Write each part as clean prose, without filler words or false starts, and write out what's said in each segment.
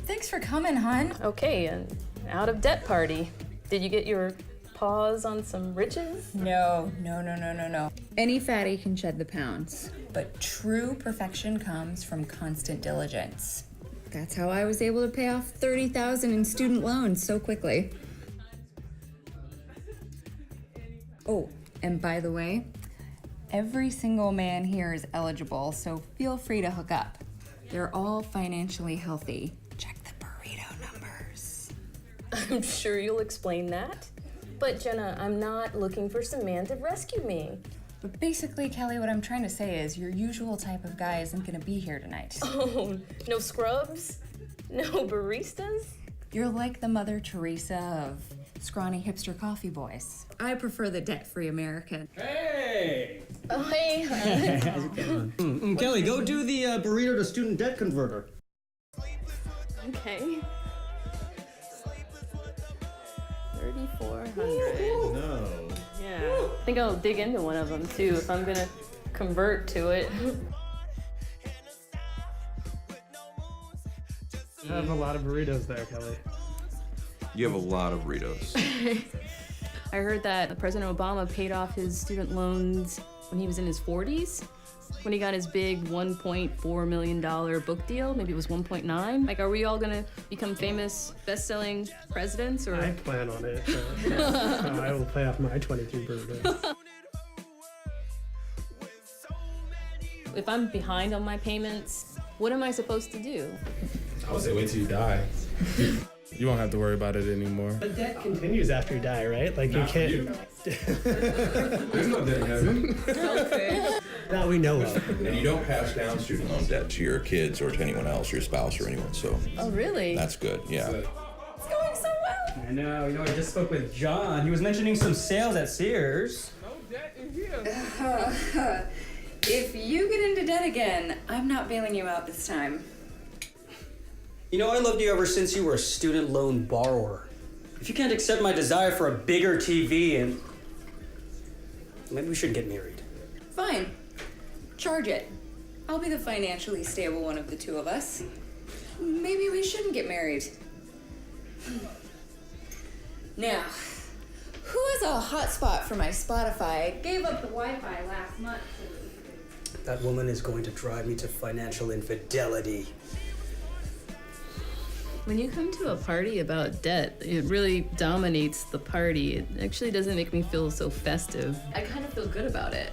Thanks for coming, hon. Okay, an out of debt party. Did you get your paws on some riches? No. Any fatty can shed the pounds. But true perfection comes from constant diligence. That's how I was able to pay off $30,000 in student loans so quickly. Oh, and by the way, every single man here is eligible, so feel free to hook up. They're all financially healthy. Check the burrito numbers. I'm sure you'll explain that. But Jenna, I'm not looking for some man to rescue me. But basically, Kelly, what I'm trying to say is your usual type of guy isn't gonna be here tonight. Oh, no scrubs? No baristas? You're like the Mother Teresa of scrawny hipster coffee boys. I prefer the debt-free American. Hey! Oh, hey. How's it going? Kelly, go do the burrito to student debt converter. Okay. 3,400. No. Yeah. I think I'll dig into one of them too if I'm gonna convert to it. You have a lot of burritos there, Kelly. You have a lot of burritos. I heard that President Obama paid off his student loans when he was in his 40s. When he got his big $1.4 million book deal, maybe it was 1.9. Like, are we all gonna become famous, best-selling presidents, or? I plan on it. So I will pay off my 23 burritos. If I'm behind on my payments, what am I supposed to do? I would say wait till you die. You won't have to worry about it anymore. The debt continues after you die, right? Like you can't. There's no debt in heaven. That we know of. And you don't pass down student loan debt to your kids or to anyone else, your spouse or anyone, so Oh, really? that's good, yeah. It's going so well. I know, I just spoke with John. He was mentioning some sales at Sears. No debt in here. If you get into debt again, I'm not bailing you out this time. You know, I loved you ever since you were a student loan borrower. If you can't accept my desire for a bigger TV, and maybe we should get married. Fine. Charge it. I'll be the financially stable one of the two of us. Maybe we shouldn't get married. Now, who has a hotspot for my Spotify? I gave up the Wi-Fi last month. That woman is going to drive me to financial infidelity. When you come to a party about debt, it really dominates the party. It actually doesn't make me feel so festive. I kind of feel good about it.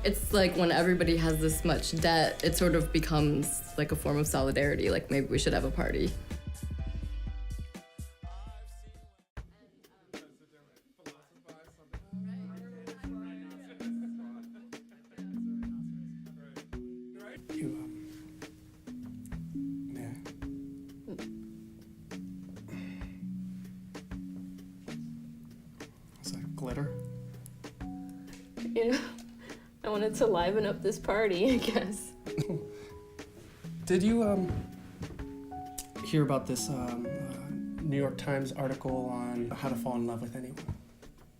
It's like when everybody has this much debt, it sort of becomes like a form of solidarity, like maybe we should have a party. Is that glitter? You know, I wanted to liven up this party, I guess. Did you hear about this New York Times article on how to fall in love with anyone?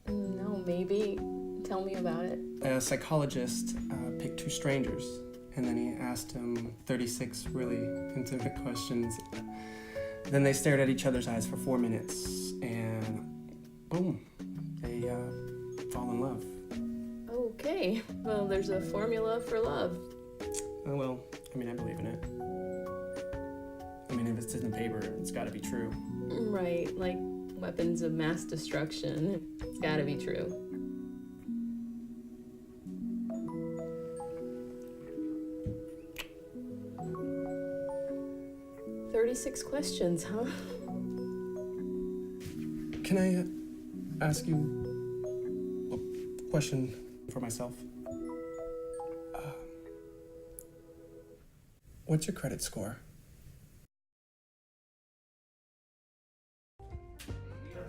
No, maybe. Tell me about it. A psychologist picked two strangers, and then he asked them 36 really intimate questions. Then they stared at each other's eyes for 4 minutes, and boom, they fall in love. Okay, well, there's a formula for love. Oh, well, I mean, I believe in it. I mean, if it's in the paper, it's gotta be true. Right, like weapons of mass destruction. It's gotta be true. "36 questions, huh?" Can I ask you a question for myself? What's your credit score?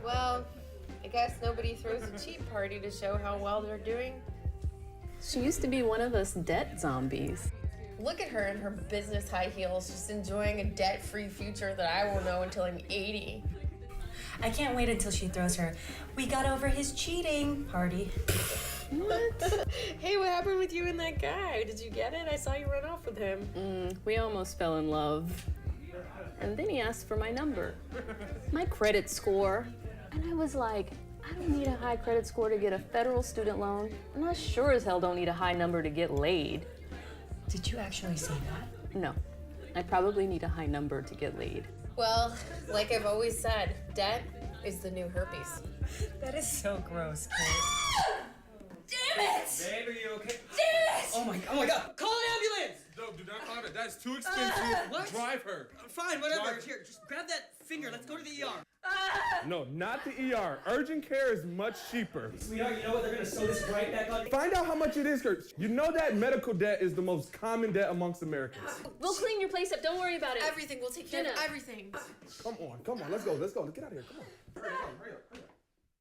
Well, I guess nobody throws a cheap party to show how well they're doing. She used to be one of us debt zombies. Look at her in her business high heels, just enjoying a debt-free future that I won't know until I'm 80. I can't wait until she throws her "we got over his cheating" party. What? Hey, what happened with you and that guy? Did you get it? I saw you run off with him. We almost fell in love. And then he asked for my number, my credit score. And I was like, I don't need a high credit score to get a federal student loan, and I sure as hell don't need a high number to get laid. Did you actually say that? No, I probably need a high number to get laid. Well, like I've always said, debt is the new herpes. That is so gross, Kate. Damn it! Babe, are you okay? Damn it! Oh my God! Call an ambulance! No, do not call it. That's too expensive. What? Drive her. Fine, whatever. Drive- Here, just grab that finger. Let's go to the ER. No, not the ER. Urgent care is much cheaper. Sweetheart, you know what? They're gonna sew this right back on. Find out how much it is, Kurt. You know that medical debt is the most common debt amongst Americans. We'll clean your place up, don't worry about it. Everything, we'll take care of Jenna. everything. Come on, let's go. Let's get out of here. Come on. Hurry up.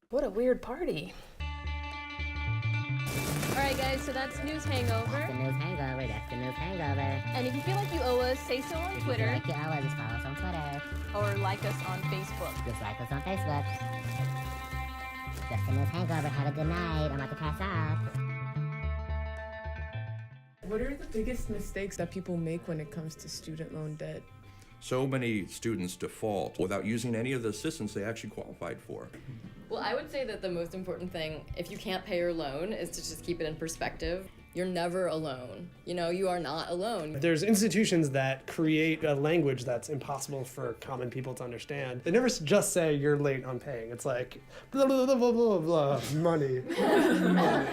What a weird party. All right, guys, so that's News Hangover. That's the News Hangover. That's the News Hangover. And if you feel like you owe us, say so on If Twitter you feel like you owe us, just follow us on Twitter. or like us on Facebook. Just like us on Facebook. That's the News Hangover. Have a good night. I'm about to pass out. What are the biggest mistakes that people make when it comes to student loan debt? So many students default without using any of the assistance they actually qualified for. Well, I would say that the most important thing, if you can't pay your loan, is to just keep it in perspective. You're never alone. You know, you are not alone. There's institutions that create a language that's impossible for common people to understand. They never just say you're late on paying. It's like blah, blah, blah, blah, blah, blah, money. Money.